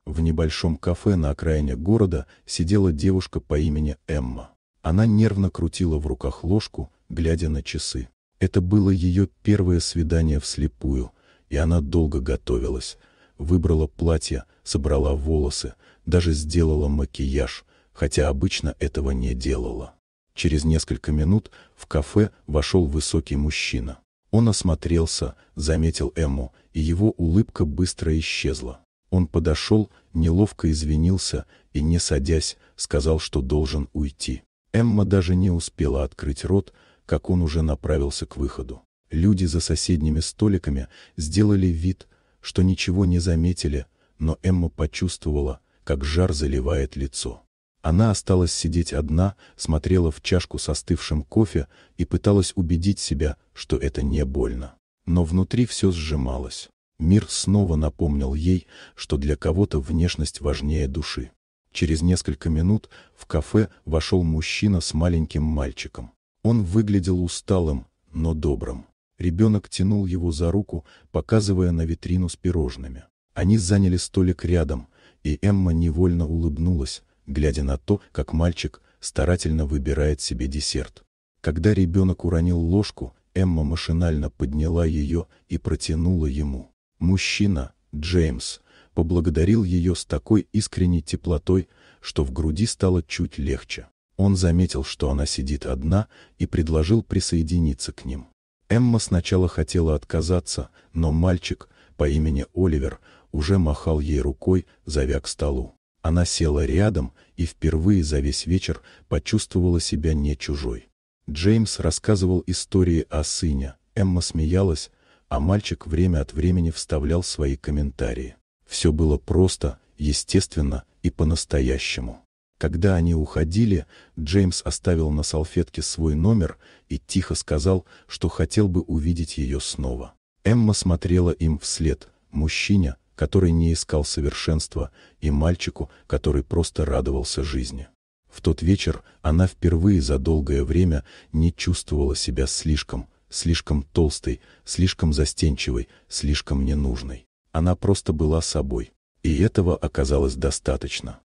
В небольшом кафе на окраине города сидела девушка по имени Эмма. Она нервно крутила в руках ложку, глядя на часы. Это было ее первое свидание вслепую, и она долго готовилась. Выбрала платье, собрала волосы, даже сделала макияж, хотя обычно этого не делала. Через несколько минут в кафе вошел высокий мужчина. Он осмотрелся, заметил Эмму, и его улыбка быстро исчезла. Он подошел, неловко извинился и, не садясь, сказал, что должен уйти. Эмма даже не успела открыть рот, как он уже направился к выходу. Люди за соседними столиками сделали вид, что ничего не заметили, но Эмма почувствовала, как жар заливает лицо. Она осталась сидеть одна, смотрела в чашку с остывшим кофе и пыталась убедить себя, что это не больно. Но внутри все сжималось. Мир снова напомнил ей, что для кого-то внешность важнее души. Через несколько минут в кафе вошел мужчина с маленьким мальчиком. Он выглядел усталым, но добрым. Ребенок тянул его за руку, показывая на витрину с пирожными. Они заняли столик рядом, и Эмма невольно улыбнулась, глядя на то, как мальчик старательно выбирает себе десерт. Когда ребенок уронил ложку, Эмма машинально подняла ее и протянула ему. Мужчина, Джеймс, поблагодарил ее с такой искренней теплотой, что в груди стало чуть легче. Он заметил, что она сидит одна, и предложил присоединиться к ним. Эмма сначала хотела отказаться, но мальчик по имени Оливер уже махал ей рукой, зовя к столу. Она села рядом и впервые за весь вечер почувствовала себя не чужой. Джеймс рассказывал истории о сыне, Эмма смеялась, а мальчик время от времени вставлял свои комментарии. Все было просто, естественно и по-настоящему. Когда они уходили, Джеймс оставил на салфетке свой номер и тихо сказал, что хотел бы увидеть ее снова. Эмма смотрела им вслед, мужчине, который не искал совершенства, и мальчику, который просто радовался жизни. В тот вечер она впервые за долгое время не чувствовала себя слишком толстой, слишком застенчивой, слишком ненужной. Она просто была собой, и этого оказалось достаточно.